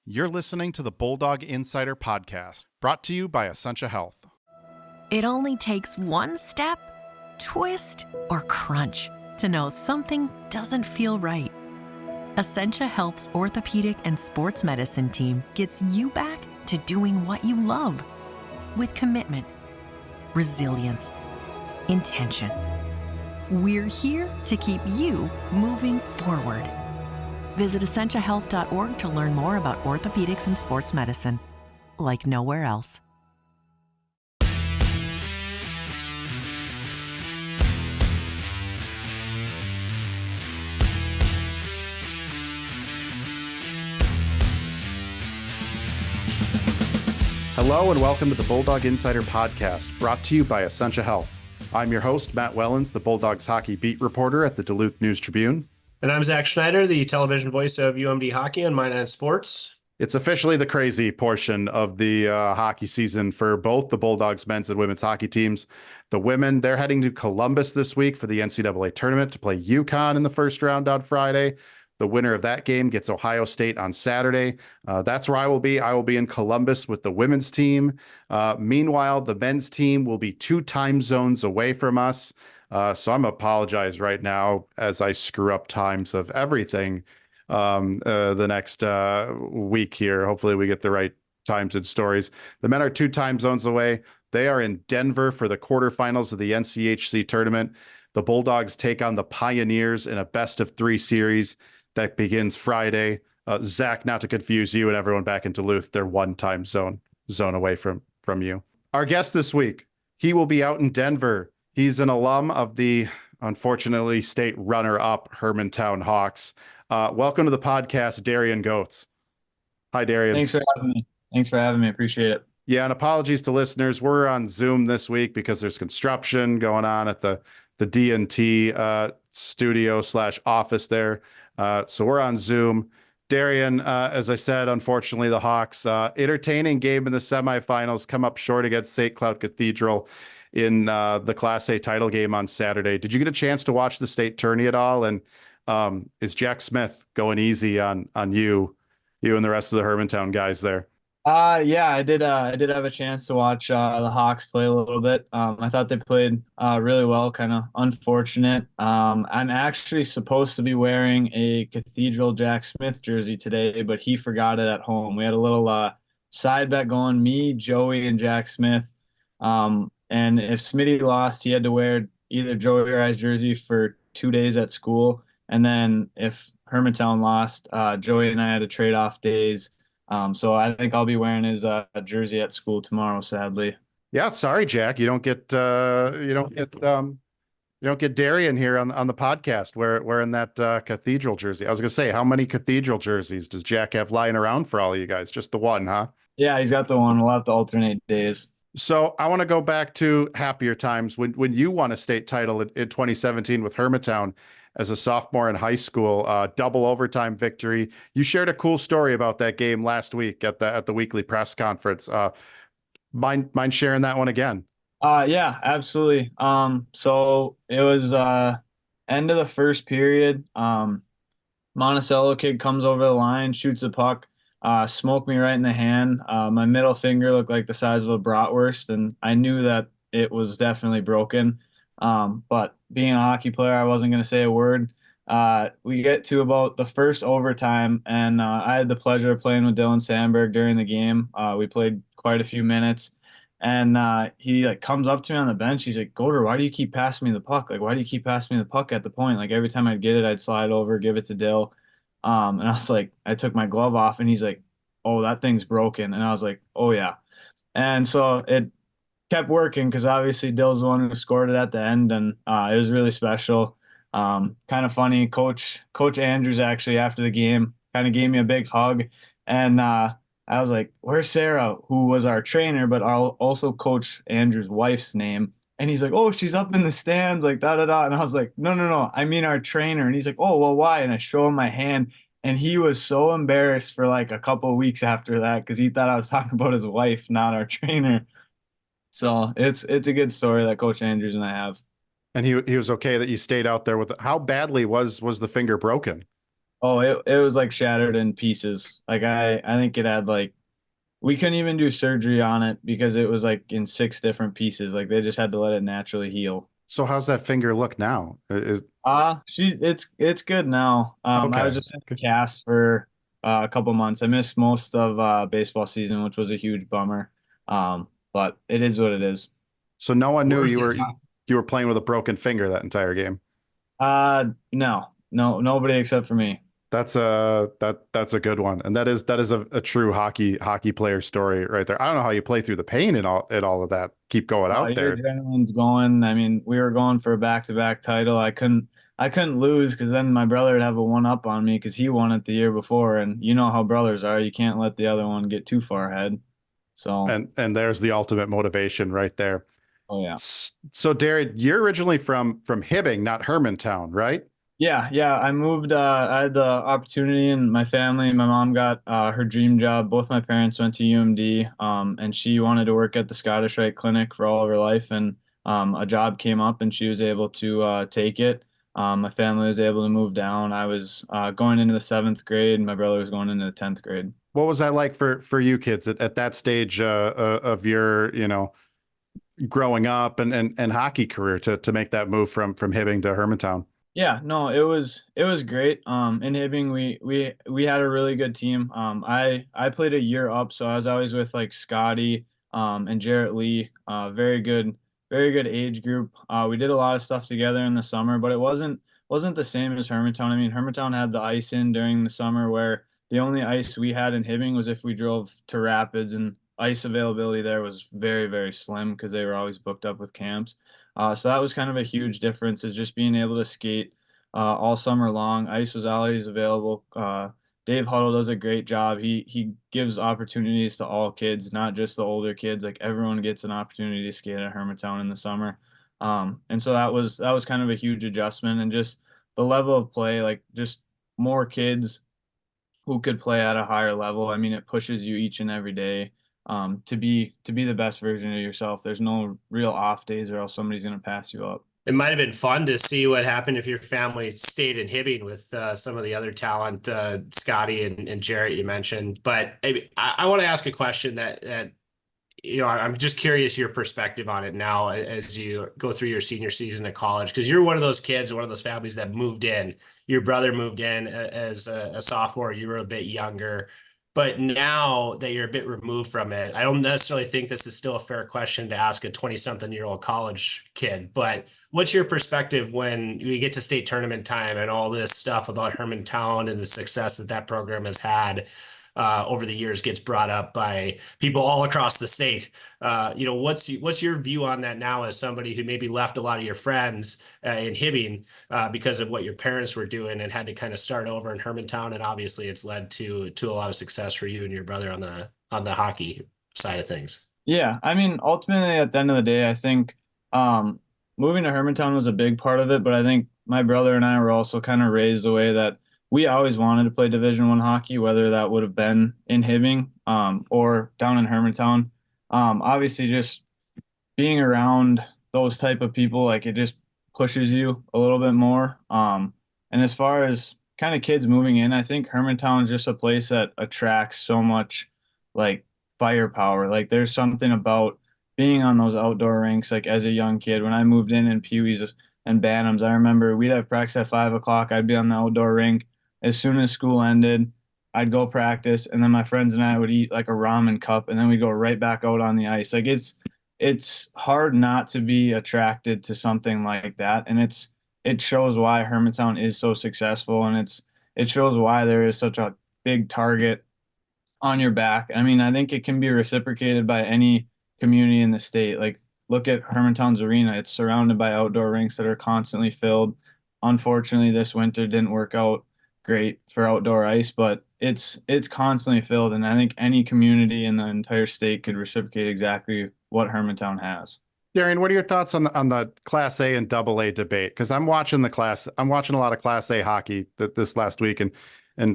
You're listening to the Bulldog Insider podcast, brought to you by Essentia Health. It only takes one step, twist, or crunch to know something doesn't feel right. Essentia Health's orthopedic and sports medicine team gets you back to doing what you love with commitment, resilience, intention. We're here to keep you moving forward. Visit essentiahealth.org to learn more about orthopedics and sports medicine, like nowhere else. Hello and welcome to the Bulldog Insider podcast, brought to you by Essentia Health. I'm your host, Matt Wellens, the Bulldogs hockey beat reporter at the Duluth News Tribune. And I'm Zach Schneider, the television voice of UMD Hockey on My Nine Sports. It's officially the crazy portion of the hockey season for both the Bulldogs men's and women's hockey teams. The women, they're heading to Columbus this week for the NCAA tournament to play UConn in the first round on Friday. The winner of that game gets Ohio State on Saturday. That's where I will be. I will be in Columbus with the women's team. Meanwhile, the men's team will be 2 time zones away from us. So I'm apologize right now as I screw up times of everything the next week here. Hopefully we get the right times and stories. The men are 2 time zones away. They are in Denver for the quarterfinals of the NCHC tournament. The Bulldogs take on the Pioneers in a best-of-3 series that begins Friday. Zach, not to confuse you and everyone back in Duluth, they're 1 time zone away from you. Our guest this week, he will be out in Denver. He's an alum of the, unfortunately, state runner-up Hermantown Hawks. Welcome to the podcast, Darian Gotz. Hi, Darian. Thanks for having me. Appreciate it. Yeah, and apologies to listeners. We're on Zoom this week because there's construction going on at the D&T studio / office there. So we're on Zoom. Darian, as I said, unfortunately, the Hawks, entertaining game in the semifinals, come up short against St. Cloud Cathedral in the Class A title game on Saturday. Did you get a chance to watch the state tourney at all? And is Jack Smith going easy on you and the rest of the Hermantown guys there? Yeah, I did have a chance to watch the Hawks play a little bit. I thought they played really well, kind of unfortunate. I'm actually supposed to be wearing a Cathedral Jack Smith jersey today, but he forgot it at home. We had a little side bet going, me, Joey, and Jack Smith. And if Smitty lost, he had to wear either Joey or I's jersey for 2 days at school. And then if Hermantown lost, Joey and I had to trade off days. So I think I'll be wearing his jersey at school tomorrow, sadly. Yeah, sorry, Jack. You don't get Darian here on the podcast wearing that Cathedral jersey. I was gonna say, how many Cathedral jerseys does Jack have lying around for all of you guys? Just the one, huh? Yeah, he's got the one. We'll have to alternate days. So I want to go back to happier times when you won a state title in 2017 with Hermantown as a sophomore in high school, double overtime victory. You shared a cool story about that game last week at the weekly press conference. Mind sharing that one again? Yeah, absolutely. So it was end of the first period. Monticello kid comes over the line, shoots a puck, smoked me right in the hand. My middle finger looked like the size of a bratwurst, and I knew that it was definitely broken. But being a hockey player, I wasn't going to say a word. We get to about the first overtime, and I had the pleasure of playing with Dylan Sandberg during the game. We played quite a few minutes, and he comes up to me on the bench. He's like, "Goder, why do you keep passing me the puck? Why do you keep passing me the puck at the point? Every time I'd get it, I'd slide over, give it to Dill." And I was like, I took my glove off, and he's like, "Oh, that thing's broken." And I was like, "Oh yeah." And so it kept working because obviously Dill's the one who scored it at the end, and it was really special. Kind of funny. Coach Andrews actually after the game kind of gave me a big hug, and I was like, "Where's Sarah?" who was our trainer, but also Coach Andrews' wife's name. And he's like, "Oh, she's up in the stands, da da da." And I was like, "No, I mean our trainer." And he's like, "Oh, well, why?" And I show him my hand, and he was so embarrassed for a couple of weeks after that because he thought I was talking about his wife, not our trainer. So it's a good story that Coach Andrews and I have. And he was okay that you stayed out there with it. How badly was the finger broken? Oh, it was like shattered in pieces. Like I think it had like we couldn't even do surgery on it because it was like in six different pieces. Like they just had to let it naturally heal. So how's that finger look now? Is It's good now. I was okay. just in the cast for a couple months. I missed most of baseball season, which was a huge bummer. But it is what it is. So no one knew Worth it. you were playing with a broken finger that entire game. No, nobody except for me. That's a good one, and that is a true hockey player story right there. I don't know how you play through the pain and all of that. Keep going Oh, out your there. adrenaline's going. I mean, we were going for a back-to-back title. I couldn't lose because then my brother would have a one up on me because he won it the year before, and you know how brothers are. You can't let the other one get too far ahead. So, And there's the ultimate motivation right there. oh yeah. So Darren, you're originally from Hibbing, not Hermantown, right? Yeah. I moved. I had the opportunity, and my family. My mom got her dream job. Both my parents went to UMD, and she wanted to work at the Scottish Rite Clinic for all of her life. And a job came up, and she was able to take it. My family was able to move down. I was going into the seventh grade, and my brother was going into the 10th grade. What was that like for you kids at that stage of your growing up and hockey career to make that move from Hibbing to Hermantown? Yeah, no, it was great. In Hibbing, we had a really good team. I played a year up, so I was always with like Scotty, and Jarrett Lee. Very good age group. We did a lot of stuff together in the summer, but it wasn't the same as Hermantown. I mean, Hermantown had the ice in during the summer, where the only ice we had in Hibbing was if we drove to Rapids, and ice availability there was very, very slim because they were always booked up with camps. So that was kind of a huge difference, is just being able to skate all summer long. Ice was always available. Dave Huddle does a great job. He gives opportunities to all kids, not just the older kids. Like everyone gets an opportunity to skate at Hermantown in the summer. And so that was kind of a huge adjustment, and just the level of play, like just more kids who could play at a higher level. I mean, it pushes you each and every day to be the best version of yourself. There's no real off days, or else somebody's going to pass you up. It might have been fun to see what happened if your family stayed in Hibbing with some of the other talent, Scotty and Jarrett you mentioned. But I want to ask a question that I'm just curious your perspective on it now as you go through your senior season at college, because you're one of those kids, one of those families that moved in. Your brother moved in as a sophomore. You were a bit younger. But now that you're a bit removed from it, I don't necessarily think this is still a fair question to ask a 20-something-year-old college kid. But what's your perspective when we get to state tournament time and all this stuff about Hermantown and the success that program has had over the years gets brought up by people all across the state? What's your view on that now, as somebody who maybe left a lot of your friends in Hibbing because of what your parents were doing and had to kind of start over in Hermantown, and obviously it's led to a lot of success for you and your brother on the hockey side of things. Yeah, I mean, ultimately, at the end of the day, I think moving to Hermantown was a big part of it, but I think my brother and I were also kind of raised the way that we always wanted to play Division I hockey, whether that would have been in Hibbing or down in Hermantown. Obviously, just being around those type of people, like it just pushes you a little bit more. And as far as kind of kids moving in, I think Hermantown is just a place that attracts so much like firepower. Like there's something about being on those outdoor rinks. Like as a young kid, when I moved in Pee-wees and Bantams, I remember we'd have practice at 5 o'clock. I'd be on the outdoor rink. As soon as school ended, I'd go practice, and then my friends and I would eat like a ramen cup, and then we'd go right back out on the ice. Like it's hard not to be attracted to something like that, and it shows why Hermantown is so successful, and it shows why there is such a big target on your back. I mean, I think it can be reciprocated by any community in the state. Like look at Hermantown's arena. It's surrounded by outdoor rinks that are constantly filled. Unfortunately, this winter didn't work out great for outdoor ice, but it's constantly filled, and I think any community in the entire state could reciprocate exactly what Hermantown has. Darian, what are your thoughts on the Class A and Double A debate? Because I'm watching a lot of Class A hockey this last week, and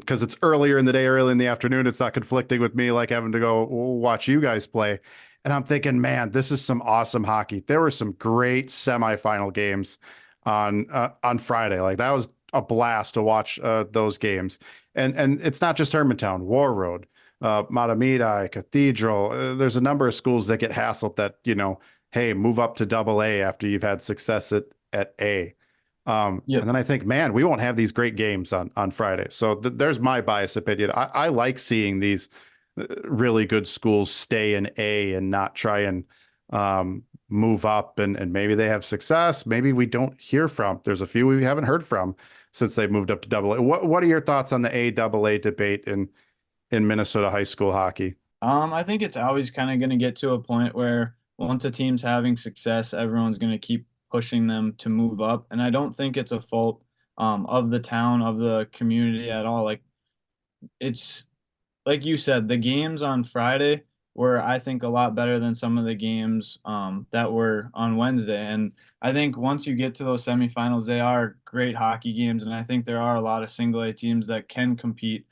because it's earlier in the day, early in the afternoon, it's not conflicting with me like having to go watch you guys play. And I'm thinking, man, this is some awesome hockey. There were some great semifinal games on Friday. Like that was a blast to watch those games. And it's not just Hermantown, War Road, Matamidi, Cathedral. There's a number of schools that get hassled that, hey, move up to AA after you've had success at A. Yep. And then I think, man, we won't have these great games on Friday. So there's my biased opinion. I like seeing these really good schools stay in A and not try and move up, and maybe they have success. Maybe we don't hear from. There's a few we haven't heard from since they moved up to AA. What are your thoughts on the AA debate in Minnesota high school hockey? I think it's always kind of going to get to a point where once a team's having success, everyone's going to keep pushing them to move up. And I don't think it's a fault of the town, of the community at all. Like, it's like you said, the games on Friday were, I think, a lot better than some of the games that were on Wednesday. And I think once you get to those semifinals, they are great hockey games. And I think there are a lot of single A teams that can compete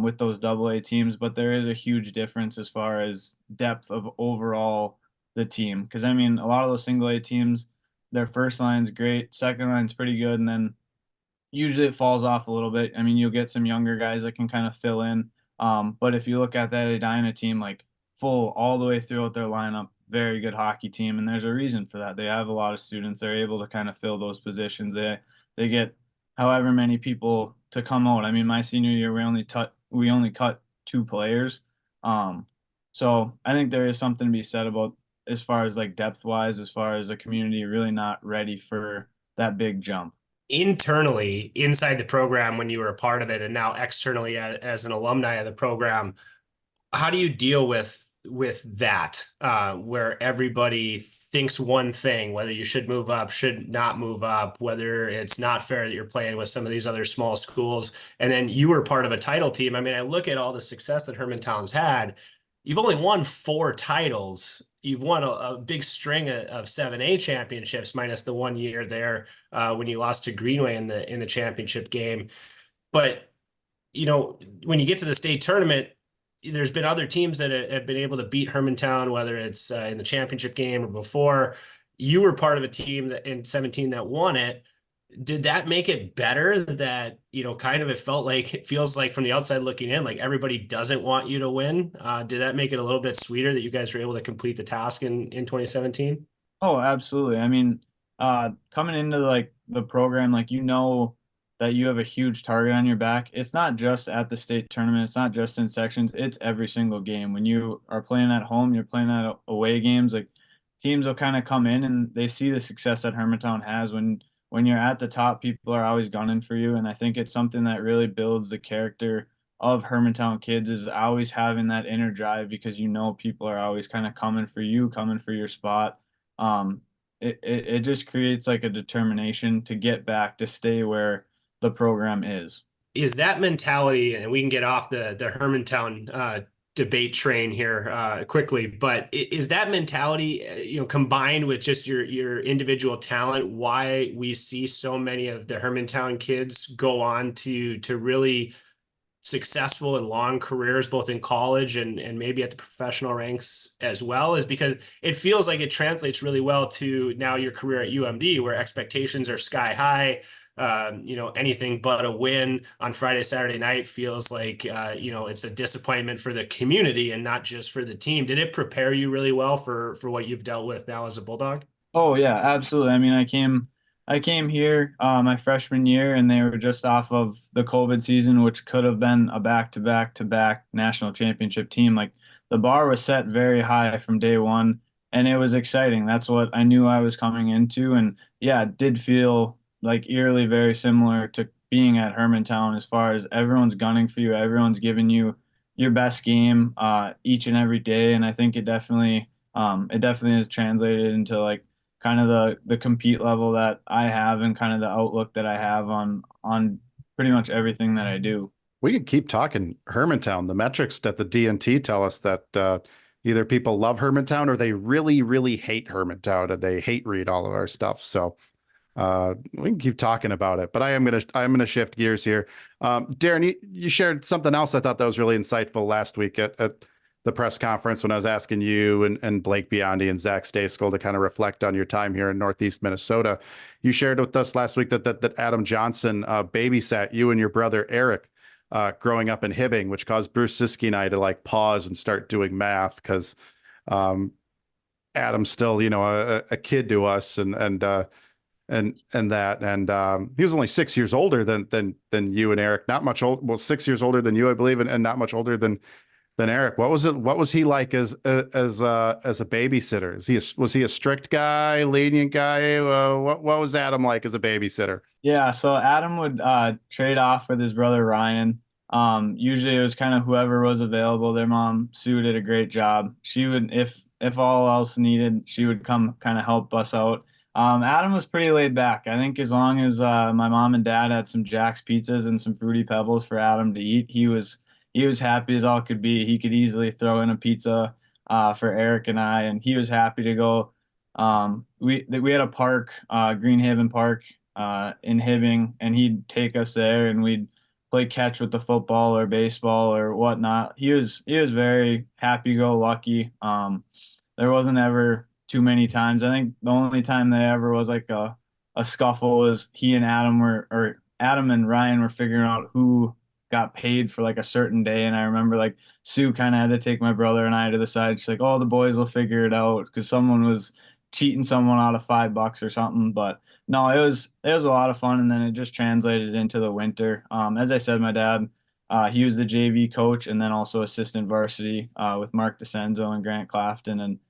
with those AA teams, but there is a huge difference as far as depth of overall the team. Because, I mean, a lot of those single A teams, their first line's great, second line's pretty good, and then usually it falls off a little bit. I mean, you'll get some younger guys that can kind of fill in. But if you look at that Edina team, like full all the way throughout their lineup, very good hockey team, and there's a reason for that. They have a lot of students. They're able to kind of fill those positions. They get however many people to come out. I mean, my senior year, we only cut 2 players. So I think there is something to be said about as far as like depth wise, as far as the community really not ready for that big jump. Internally, inside the program, when you were a part of it, and now externally as an alumni of the program, how do you deal with that, where everybody thinks one thing, whether you should move up, should not move up, whether it's not fair that you're playing with some of these other small schools, and then you were part of a title team? I mean, I look at all the success that Hermantown's had. You've only won 4 titles. You've won a big string of 7A championships, minus the 1 year there when you lost to Greenway in the championship game. But when you get to the state tournament, there's been other teams that have been able to beat Hermantown, whether it's in the championship game or before. You were part of a team that in 17 that won it. Did that make it better that, kind of it feels like from the outside looking in, like everybody doesn't want you to win? Did that make it a little bit sweeter that you guys were able to complete the task in 2017? Oh, absolutely. I mean, coming into like the program, like, that you have a huge target on your back. It's not just at the state tournament. It's not just in sections. It's every single game. When you are playing at home, you're playing at away games, like teams will kind of come in and they see the success that Hermantown has. When you're at the top, people are always gunning for you. And I think it's something that really builds the character of Hermantown kids, is always having that inner drive, because people are always kind of coming for you, coming for your spot. It just creates like a determination to get back, to stay where the program is that mentality, and we can get off the Hermantown debate train here quickly, but is that mentality, combined with just your individual talent, why we see so many of the Hermantown kids go on to really successful and long careers, both in college and maybe at the professional ranks as well, is because it feels like it translates really well to now your career at UMD, where expectations are sky high. Anything but a win on Friday, Saturday night feels like, it's a disappointment for the community and not just for the team. Did it prepare you really well for what you've dealt with now as a Bulldog? Oh yeah, absolutely. I mean, I came here my freshman year, and they were just off of the COVID season, which could have been a back-to-back national championship team. Like, the bar was set very high from day one, and it was exciting. That's what I knew I was coming into. And yeah, it did feel like eerily very similar to being at Hermantown, as far as everyone's gunning for you, everyone's giving you your best game each and every day. And I think it definitely has translated into like kind of the compete level that I have, and kind of the outlook that I have on pretty much everything that I do. We could keep talking Hermantown. The metrics that the DNT tell us that either people love Hermantown or they really, really hate Hermantown, and they hate read all of our stuff. So we can keep talking about it, but I'm gonna shift gears here. Darren, you shared something else I thought that was really insightful last week at the press conference when I was asking you and Blake Biondi and Zach Stayskull to kind of reflect on your time here in Northeast Minnesota. You shared with us last week that Adam Johnson babysat you and your brother Eric growing up in Hibbing, which caused Bruce Siski and I to like pause and start doing math because Adam's still, you know, a kid to us and he was only 6 years older than you and Eric, not much old. Well, 6 years older than you, I believe, and not much older than Eric. What was he like as a babysitter? Was he a strict guy, lenient guy? What was Adam like as a babysitter? Yeah, so Adam would trade off with his brother Ryan. Usually it was kind of whoever was available. Their mom, Sue, did a great job. She would, if all else needed, she would come kind of help us out. Adam was pretty laid back. I think as long as my mom and dad had some Jack's pizzas and some Fruity Pebbles for Adam to eat, he was happy as all could be. He could easily throw in a pizza for Eric and I, and he was happy to go. We had a park, Greenhaven Park, in Hibbing, and he'd take us there, and we'd play catch with the football or baseball or whatnot. He was very happy-go-lucky. There wasn't ever too many times. I think the only time there ever was like a scuffle was he and Adam and Ryan were figuring out who got paid for like a certain day. And I remember like Sue kind of had to take my brother and I to the side. She's like, "Oh, the boys will figure it out," because someone was cheating someone out of $5 or something. But no, it was a lot of fun. And then it just translated into the winter. As I said, my dad, he was the JV coach and then also assistant varsity with Mark DeCenzo and Grant Clafton. And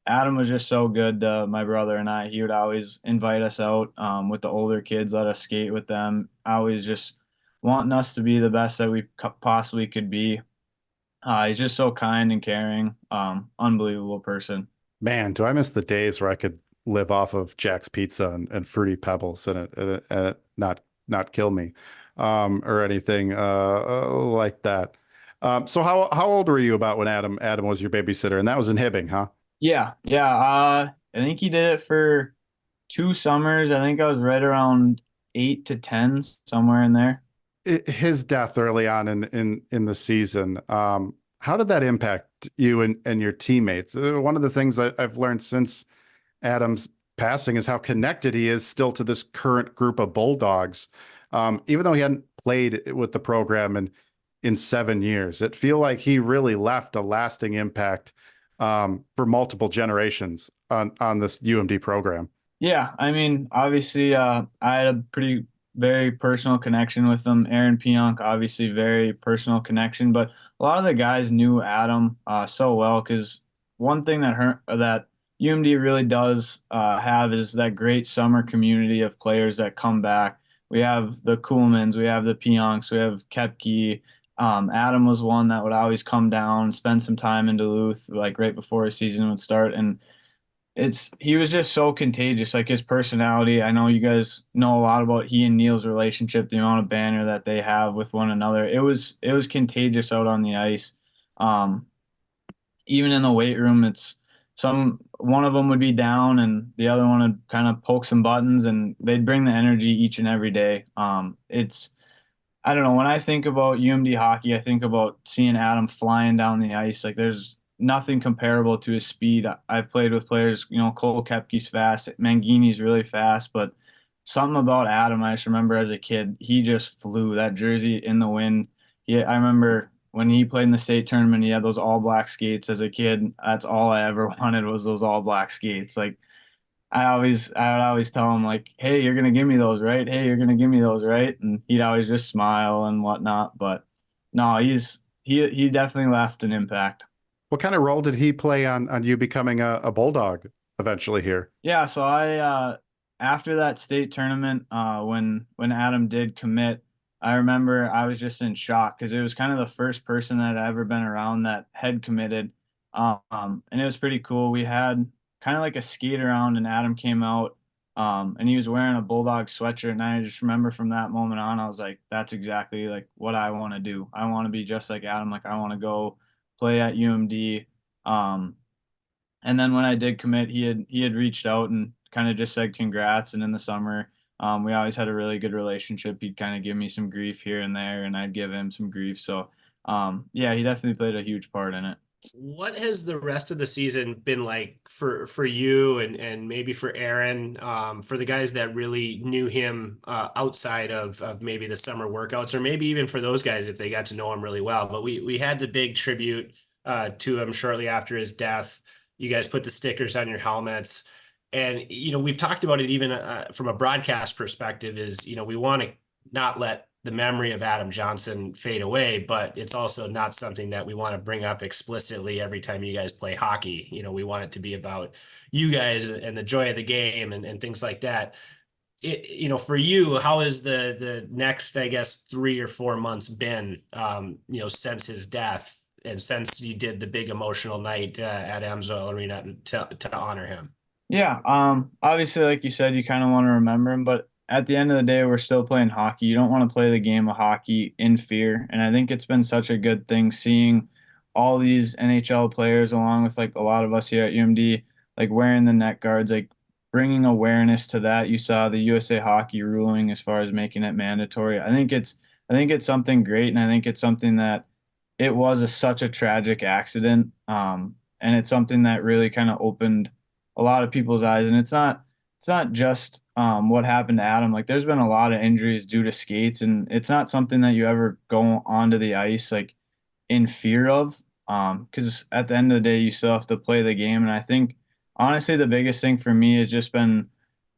Adam was just so good to my brother and I. He would always invite us out with the older kids, let us skate with them. Always just wanting us to be the best that we possibly could be. He's just so kind and caring. Unbelievable person. Man, do I miss the days where I could live off of Jack's Pizza and Fruity Pebbles and it not kill me or anything like that. So how old were you about when Adam was your babysitter? And that was in Hibbing, huh? Yeah. I think he did it for 2 summers. I think I was right around 8 to 10, somewhere in there. His death early on in the season, how did that impact you and your teammates? One of the things I've learned since Adam's passing is how connected he is still to this current group of Bulldogs. Even though he hadn't played with the program in 7 years, it feel like he really left a lasting impact for multiple generations on this UMD program. Yeah, I mean, obviously, I had a very personal connection with him. Aaron Pionk, obviously, very personal connection. But a lot of the guys knew Adam so well because one thing that UMD really does have is that great summer community of players that come back. We have the Kuhlmans, we have the Pionks, we have Kepke. Adam was one that would always come down, spend some time in Duluth, like right before his season would start. And he was just so contagious, like his personality. I know you guys know a lot about he and Neil's relationship, the amount of banter that they have with one another. It was contagious out on the ice. Even in the weight room, one of them would be down and the other one would kind of poke some buttons, and they'd bring the energy each and every day. I don't know, when I think about UMD hockey, I think about seeing Adam flying down the ice. Like there's nothing comparable to his speed. I've played with players, Cole Kepke's fast, Mangini's really fast, but something about Adam, I just remember as a kid, he just flew. That jersey in the wind. I remember when he played in the state tournament, he had those all black skates as a kid. That's all I ever wanted was those all black skates. Like I would always tell him like, "Hey, you're gonna give me those, right? Hey, you're gonna give me those, right?" And he'd always just smile and whatnot. But no, he definitely left an impact. What kind of role did he play on you becoming a Bulldog eventually here? Yeah, so I after that state tournament, when Adam did commit, I remember I was just in shock because it was kind of the first person that I'd ever been around that had committed, and it was pretty cool. We had kind of like a skate around, and Adam came out, and he was wearing a Bulldog sweatshirt, and I just remember from that moment on, I was like, that's exactly like what I want to do. I want to be just like Adam. Like I want to go play at UMD. And then when I did commit, he had reached out and kind of just said congrats. And in the summer, we always had a really good relationship. He'd kind of give me some grief here and there, and I'd give him some grief. So Yeah, he definitely played a huge part in it. What has the rest of the season been like for you and maybe for Aaron, for the guys that really knew him outside of maybe the summer workouts, or maybe even for those guys if they got to know him really well? But we had the big tribute to him shortly after his death. You guys put the stickers on your helmets, and we've talked about it even from a broadcast perspective. Is we want to not let the memory of Adam Johnson fade away, but it's also not something that we want to bring up explicitly every time you guys play hockey. We want it to be about you guys and the joy of the game and things like that. For you, how has the next, I guess, 3 or 4 months been, since his death and since you did the big emotional night at Amsoil Arena to honor him? Yeah. Obviously, like you said, you kind of want to remember him, but at the end of the day, we're still playing hockey. You don't want to play the game of hockey in fear. And I think it's been such a good thing seeing all these NHL players, along with like a lot of us here at UMD, like wearing the neck guards, like bringing awareness to that. You saw the USA Hockey ruling as far as making it mandatory. I think it's something great, and I think it's something that it was such a tragic accident. And it's something that really kind of opened a lot of people's eyes. And it's not just what happened to Adam. Like there's been a lot of injuries due to skates, and it's not something that you ever go onto the ice like in fear of, because at the end of the day you still have to play the game. And I think honestly the biggest thing for me has just been,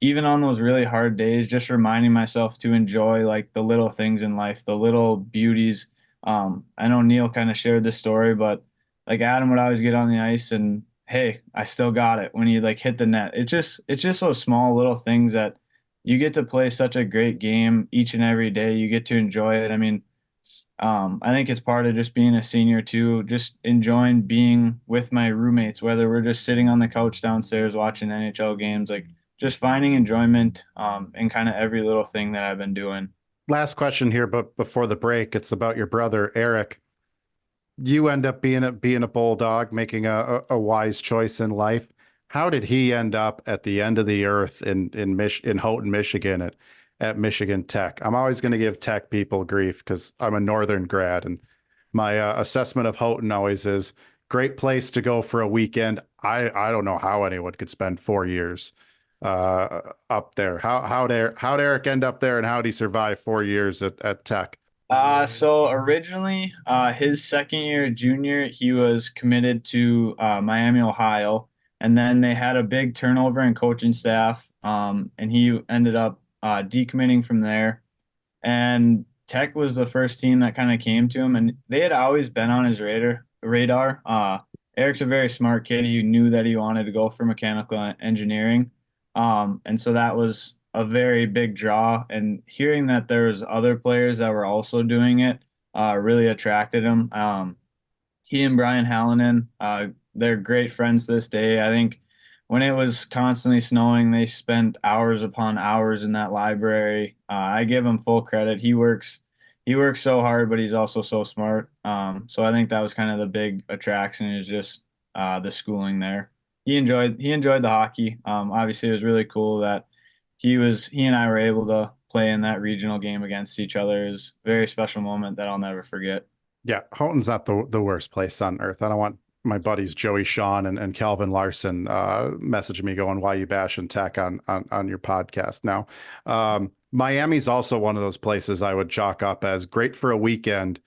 even on those really hard days, just reminding myself to enjoy like the little things in life, the little beauties. I know Neil kind of shared this story, but like Adam would always get on the ice and, hey, I still got it when you like hit the net. It's just those small little things that you get to play such a great game each and every day. You get to enjoy it. I mean, I think it's part of just being a senior too, just enjoying being with my roommates, whether we're just sitting on the couch downstairs watching NHL games, like just finding enjoyment in kind of every little thing that I've been doing. Last question here, but before the break, it's about your brother, Eric. You end up being a Bulldog, making a wise choice in life. How did he end up at the end of the earth in Houghton, Michigan at Michigan Tech? I'm always going to give Tech people grief because I'm a Northern grad, and my assessment of Houghton always is great place to go for a weekend. I don't know how anyone could spend 4 years up there. How'd Eric end up there, and how'd he survive 4 years at Tech? So originally, his second year junior, he was committed to Miami, Ohio, and then they had a big turnover in coaching staff, and he ended up decommitting from there. And Tech was the first team that kind of came to him, and they had always been on his radar. Eric's a very smart kid. He knew that he wanted to go for mechanical engineering, and so that was a very big draw, and hearing that there's other players that were also doing it really attracted him. He and Brian Hallinan, they're great friends to this day. I think when it was constantly snowing, they spent hours upon hours in that library. I give him full credit. He works so hard, but he's also so smart. So I think that was kind of the big attraction, is just the schooling there. He enjoyed the hockey. Obviously, it was really cool that he and I were able to play in that regional game against each other. Is a very special moment that I'll never forget. Yeah, Houghton's not the worst place on earth. I don't want my buddies Joey Sean and Calvin Larson messaging me going, "Why you bashing Tech on your podcast?" Now, Miami's also one of those places I would chalk up as great for a weekend.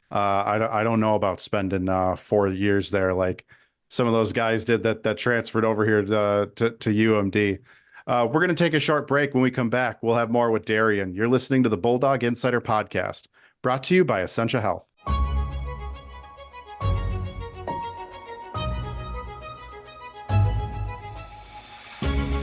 I don't know about spending 4 years there like some of those guys did that transferred over here to UMD. We're going to take a short break. When we come back, we'll have more with Darian. You're listening to the Bulldog Insider podcast, brought to you by Essentia Health.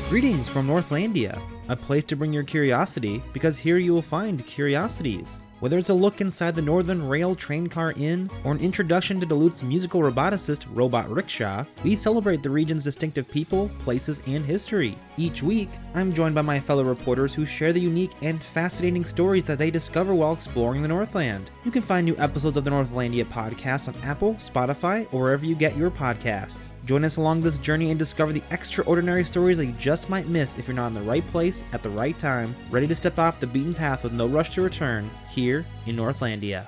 Greetings from Northlandia, a place to bring your curiosity, because here you will find curiosities. Whether it's a look inside the Northern Rail Train Car Inn or an introduction to Duluth's musical roboticist, Robot Rickshaw, we celebrate the region's distinctive people, places, and history. Each week, I'm joined by my fellow reporters who share the unique and fascinating stories that they discover while exploring the Northland. You can find new episodes of the Northlandia podcast on Apple, Spotify, or wherever you get your podcasts. Join us along this journey and discover the extraordinary stories that you just might miss if you're not in the right place at the right time, ready to step off the beaten path with no rush to return, here in Northlandia.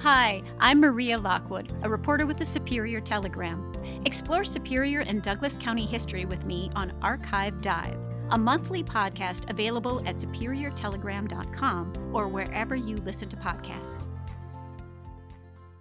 Hi, I'm Maria Lockwood, a reporter with the Superior Telegram. Explore Superior and Douglas County history with me on Archive Dive, a monthly podcast available at superiortelegram.com or wherever you listen to podcasts.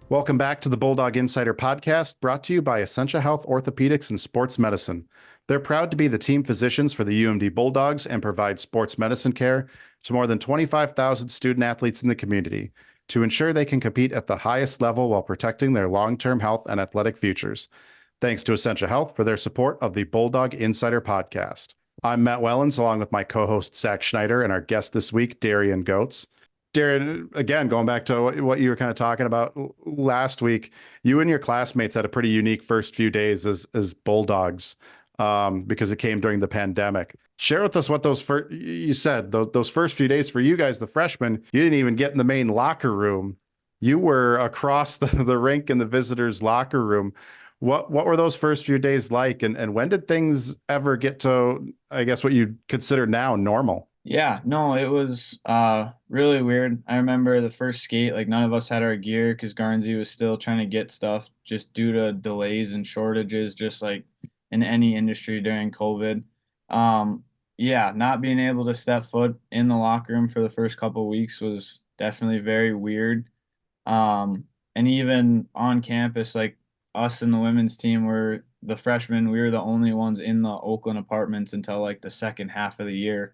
Welcome back to the Bulldog Insider podcast, brought to you by Essentia Health Orthopedics and Sports Medicine. They're proud to be the team physicians for the UMD Bulldogs and provide sports medicine care to more than 25,000 student athletes in the community to ensure they can compete at the highest level while protecting their long-term health and athletic futures. Thanks to Essentia Health for their support of the Bulldog Insider podcast. I'm Matt Wellens, along with my co-host Zach Schneider and our guest this week, Darian Gotz. Darian, again, going back to what you were kind of talking about last week, you and your classmates had a pretty unique first few days as Bulldogs because it came during the pandemic. Share with us what those first, you said, those first few days for you guys, the freshmen, you didn't even get in the main locker room. You were across the rink in the visitors' locker room. What were those first few days like? And when did things ever get to, I guess, what you consider now normal? Yeah, no, it was really weird. I remember the first skate, like none of us had our gear because Garnsey was still trying to get stuff just due to delays and shortages, just like in any industry during COVID. Yeah, not being able to step foot in the locker room for the first couple of weeks was definitely very weird. And even on campus, like us and the women's team were the freshmen, we were the only ones in the Oakland apartments until like the second half of the year.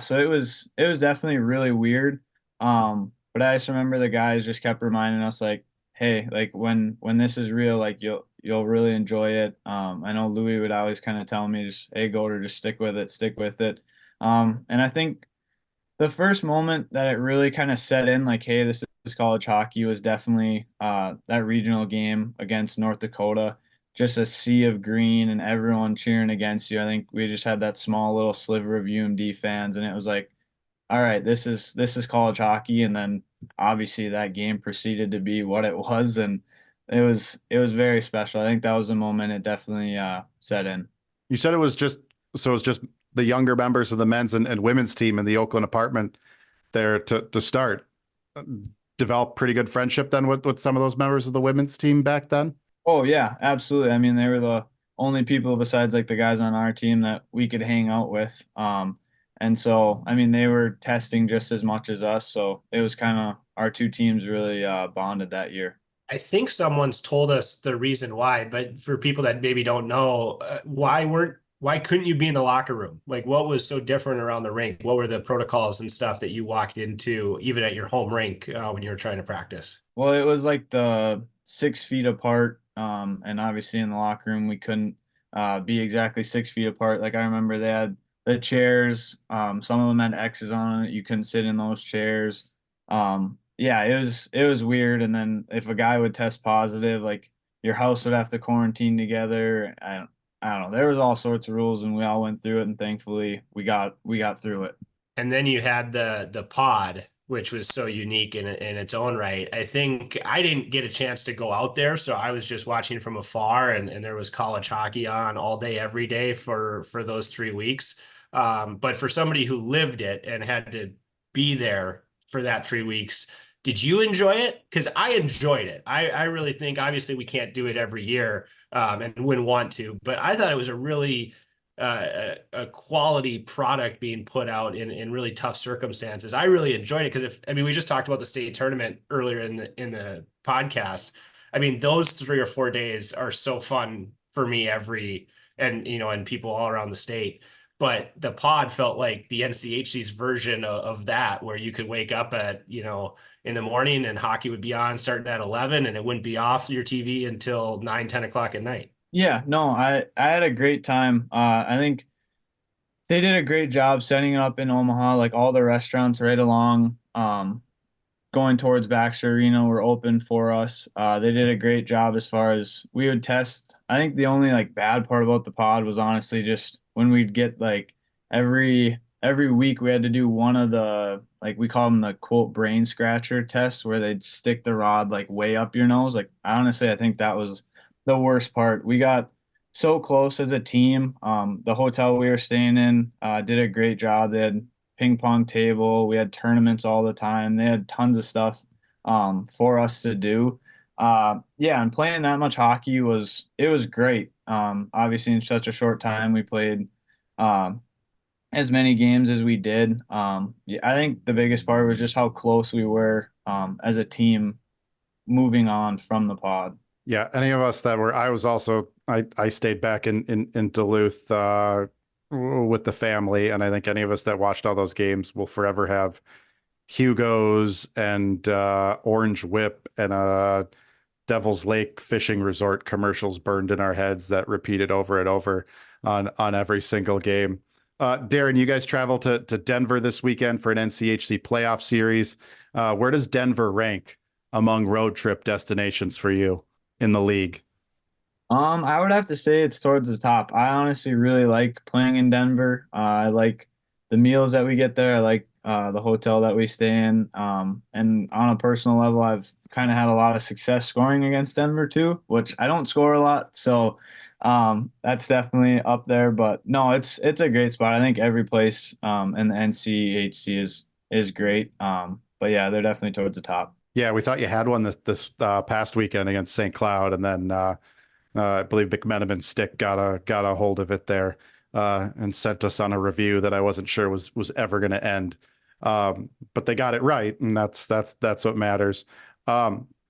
So it was definitely really weird. But I just remember the guys just kept reminding us like, hey, like when this is real, like you'll really enjoy it. I know Louis would always kind of tell me just, hey, go to just stick with it. And I think the first moment that it really kind of set in, like, hey, this is college hockey, was definitely that regional game against North Dakota. Just a sea of green and everyone cheering against you. I think we just had that small little sliver of UMD fans, and it was like, all right, this is college hockey. And then obviously that game proceeded to be what it was, and it was very special. I think that was the moment it definitely set in. You said it was just the younger members of the men's and women's team in the Oakland apartment there to start. Develop pretty good friendship then with some of those members of the women's team back then? Oh yeah, absolutely. I mean, they were the only people besides like the guys on our team that we could hang out with. And so, I mean, they were testing just as much as us. So it was kind of our two teams really bonded that year. I think someone's told us the reason why, but for people that maybe don't know, why couldn't you be in the locker room? Like, what was so different around the rink? What were the protocols and stuff that you walked into, even at your home rink, when you were trying to practice? Well, it was like the 6 feet apart. And obviously in the locker room, we couldn't be exactly 6 feet apart. Like I remember they had the chairs. Some of them had X's on it. You couldn't sit in those chairs. Yeah, it was weird. And then if a guy would test positive, like your house would have to quarantine together. I don't know. There was all sorts of rules, and we all went through it. And thankfully, we got through it. And then you had the pod, which was so unique in its own right. I think I didn't get a chance to go out there, so I was just watching from afar, and there was college hockey on all day, every day for those 3 weeks. But for somebody who lived it and had to be there for that 3 weeks, did you enjoy it? Because I enjoyed it. I really think, obviously we can't do it every year and wouldn't want to, but I thought it was a really a quality product being put out in really tough circumstances. I really enjoyed it because we just talked about the state tournament earlier in the podcast. I mean, those 3 or 4 days are so fun for me and people all around the state. But the pod felt like the NCHC's version of that, where you could wake up at, in the morning and hockey would be on starting at 11 and it wouldn't be off your TV until 9, 10 o'clock at night. Yeah, no, I had a great time. I think they did a great job setting it up in Omaha. Like all the restaurants right along going towards Baxter Arena were open for us. They did a great job as far as we would test. I think the only like bad part about the pod was honestly just when we'd get like every week we had to do one of the, like we call them the quote brain scratcher tests, where they'd stick the rod like way up your nose. Like honestly, I think that was the worst part. We got so close as a team. The hotel we were staying in did a great job. They had ping pong table. We had tournaments all the time. They had tons of stuff for us to do. Yeah, and playing that much hockey was great. Obviously in such a short time we played as many games as we did. Yeah, I think the biggest part was just how close we were as a team moving on from the pod. Yeah, any of us that were, I stayed back in Duluth with the family, and I think any of us that watched all those games will forever have Hugo's and Orange Whip and Devil's Lake Fishing Resort commercials burned in our heads that repeated over and over on every single game. Darren, you guys travel to Denver this weekend for an NCHC playoff series. Where does Denver rank among road trip destinations for you in the league? I would have to say it's towards the top. I honestly really like playing in Denver. I like the meals that we get there. I like the hotel that we stay in. And on a personal level, I've kind of had a lot of success scoring against Denver too, which I don't score a lot. So that's definitely up there. But no, it's a great spot. I think every place in the NCHC is great. But yeah, they're definitely towards the top. Yeah, we thought you had one this past weekend against St. Cloud, and then I believe McMenamin's stick got a hold of it there and sent us on a review that I wasn't sure was ever going to end. But they got it right, and that's what matters.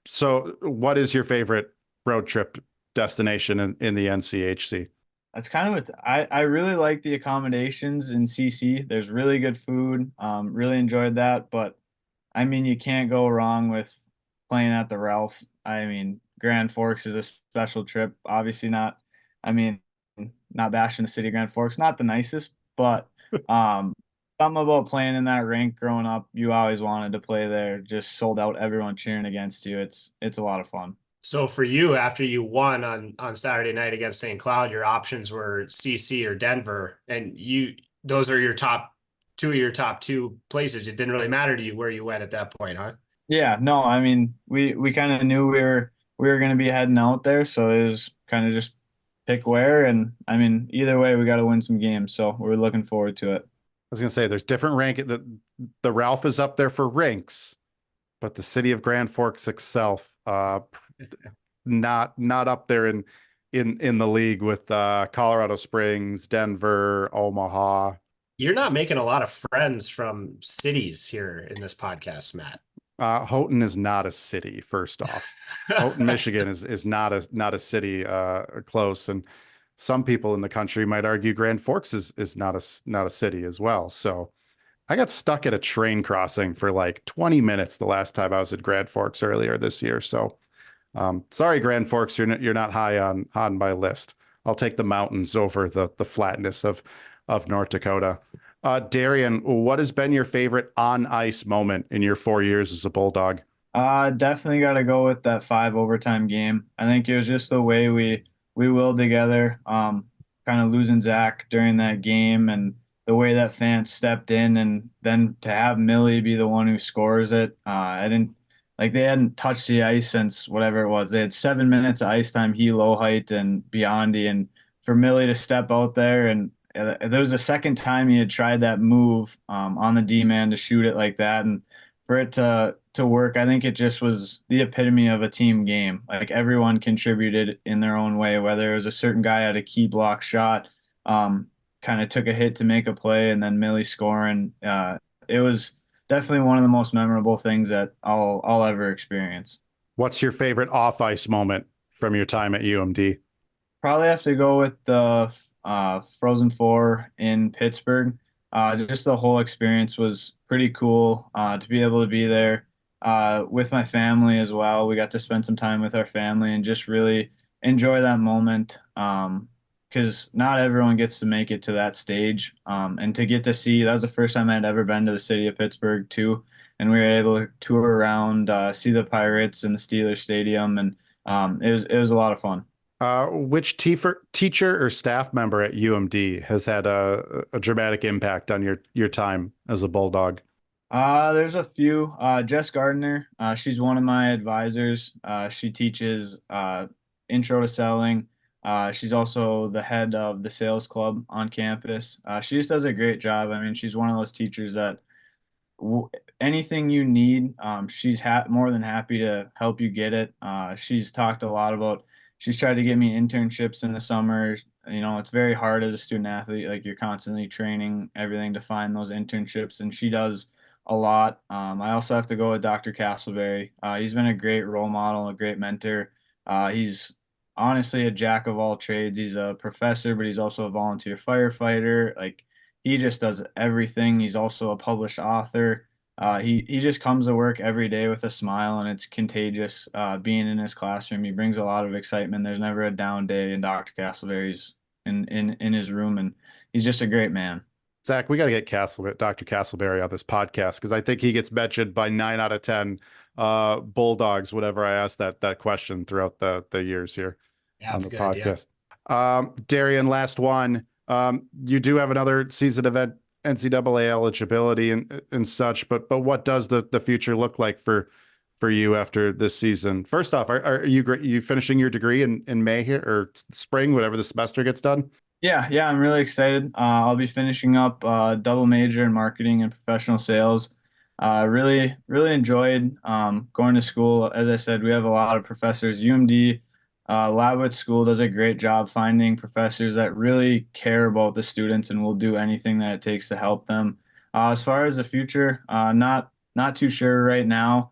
So what is your favorite road trip destination in the NCHC? That's kind of I really like the accommodations in CC. There's really good food. Really enjoyed that, but I mean, you can't go wrong with playing at the Ralph. I mean, Grand Forks is a special trip. Obviously not, I mean, not bashing the city of Grand Forks, not the nicest, but something about playing in that rink growing up, you always wanted to play there. Just sold out, everyone cheering against you. It's a lot of fun. So for you, after you won on Saturday night against St. Cloud, your options were CC or Denver, and those are your two of your top two places. It didn't really matter to you where you went at that point, huh? Yeah, no, I mean, we kind of knew we were going to be heading out there, so it was kind of just pick where, and I mean, either way, we got to win some games, so we're looking forward to it. I was going to say there's different rank. The Ralph is up there for rinks, but the city of Grand Forks itself, not up there in the league with Colorado Springs, Denver, Omaha. You're not making a lot of friends from cities here in this podcast, Matt. Houghton is not a city, first off. Houghton, Michigan is not a city close. And some people in the country might argue Grand Forks is not a city as well. So I got stuck at a train crossing for like 20 minutes the last time I was at Grand Forks earlier this year. So sorry, Grand Forks, you're not high on my list. I'll take the mountains over the flatness of North Dakota. Darian, what has been your favorite on ice moment in your 4 years as a Bulldog? Definitely got to go with that 5 overtime game. I think it was just the way we willed together, kind of losing Zach during that game, and the way that Fant stepped in, and then to have Millie be the one who scores it. They hadn't touched the ice since whatever it was. They had 7 minutes of ice time, he, low height, and Biondi, and for Millie to step out there, and there was a second time he had tried that move on the D-man to shoot it like that, and for it to work, I think it just was the epitome of a team game. Like everyone contributed in their own way, whether it was a certain guy had a key block shot, kind of took a hit to make a play, and then Millie scoring. It was definitely one of the most memorable things that I'll ever experience. What's your favorite off ice moment from your time at UMD? Probably have to go with the Frozen Four in Pittsburgh. Just the whole experience was pretty cool to be able to be there with my family as well. We got to spend some time with our family and just really enjoy that moment because not everyone gets to make it to that stage. And to get to see, that was the first time I'd ever been to the city of Pittsburgh too. And we were able to tour around, see the Pirates and the Steelers Stadium, and it was a lot of fun. Which teacher or staff member at UMD has had a dramatic impact on your time as a Bulldog? There's a few. Jess Gardner, she's one of my advisors. She teaches intro to selling. She's also the head of the sales club on campus. She just does a great job. I mean, she's one of those teachers that anything you need, she's more than happy to help you get it. She's talked a lot about, she's tried to get me internships in the summer. It's very hard as a student athlete. Like, you're constantly training everything to find those internships, and she does a lot. I also have to go with Dr. Castleberry. He's been a great role model, a great mentor. He's honestly a jack of all trades. He's a professor, but he's also a volunteer firefighter. Like, he just does everything. He's also a published author. He just comes to work every day with a smile, and it's contagious. Being in his classroom, he brings a lot of excitement. There's never a down day in Dr. Castleberry's in his room, and he's just a great man. Zach, we got to get Dr. Castleberry on this podcast, because I think he gets mentioned by 9 out of 10 Bulldogs whenever I ask that question throughout the years here on the podcast. Yeah. Darian, last one. You do have another season event, NCAA eligibility and such, but what does the future look like for you after this season? First off, are you finishing your degree in May here, or spring, whatever the semester gets done? Yeah, I'm really excited. I'll be finishing up double major in marketing and professional sales. Really enjoyed going to school. As I said, we have a lot of professors. UMD Labwood School does a great job finding professors that really care about the students and will do anything that it takes to help them. As far as the future, not too sure right now.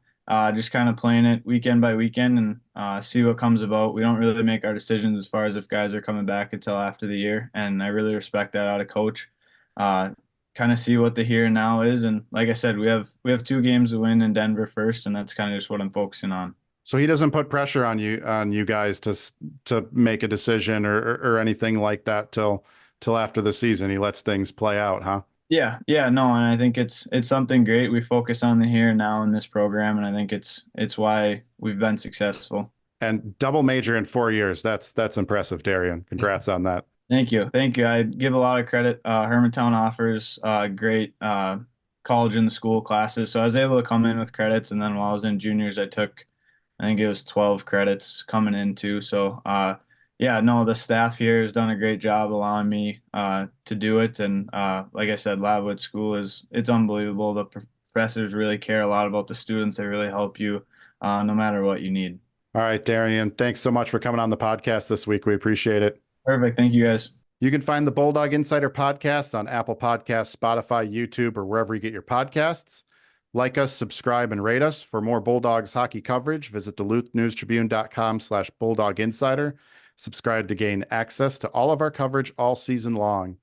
Just kind of playing it weekend by weekend and see what comes about. We don't really make our decisions as far as if guys are coming back until after the year, and I really respect that out of coach. Kind of see what the here and now is, and like I said, we have 2 games to win in Denver first, and that's kind of just what I'm focusing on. So he doesn't put pressure on you guys to make a decision or anything like that till after the season. He lets things play out, huh? Yeah, no, and I think it's something great. We focus on the here and now in this program, and I think it's why we've been successful. And double major in 4 years. That's impressive, Darian. Congrats on that. Thank you. I give a lot of credit. Hermantown offers great college in the school classes, so I was able to come in with credits, and then while I was in juniors, I think it was 12 credits coming in too. So the staff here has done a great job allowing me to do it. And like I said, Labwood School it's unbelievable. The professors really care a lot about the students. They really help you no matter what you need. All right, Darian, thanks so much for coming on the podcast this week. We appreciate it. Perfect. Thank you, guys. You can find the Bulldog Insider podcast on Apple Podcasts, Spotify, YouTube, or wherever you get your podcasts. Like us, subscribe, and rate us. For more Bulldogs hockey coverage, visit DuluthNewsTribune.com/Bulldog Insider. Subscribe to gain access to all of our coverage all season long.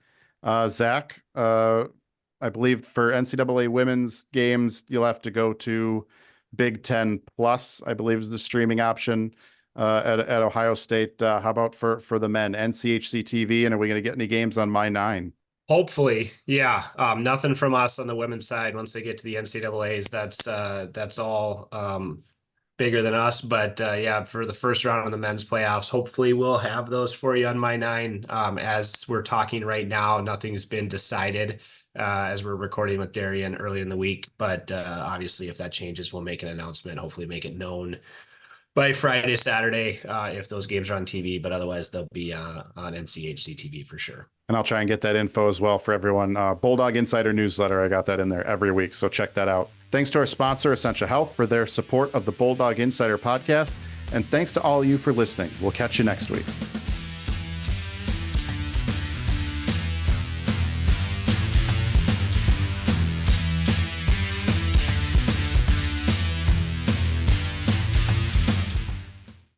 Zach, I believe for NCAA women's games, you'll have to go to Big Ten Plus, I believe is the streaming option at Ohio State. How about for the men, NCHC TV, and are we going to get any games on My 9? Hopefully, yeah. Nothing from us on the women's side. Once they get to the NCAAs, that's all bigger than us. But for the first round of the men's playoffs, hopefully we'll have those for you on My 9. As we're talking right now, nothing's been decided as we're recording with Darian early in the week. But obviously, if that changes, we'll make an announcement. Hopefully, make it known by Friday, Saturday, if those games are on TV. But otherwise, they'll be on NCHC TV for sure. And I'll try and get that info as well for everyone. Bulldog Insider newsletter, I got that in there every week, so check that out. Thanks to our sponsor, Essentia Health, for their support of the Bulldog Insider podcast. And thanks to all of you for listening. We'll catch you next week.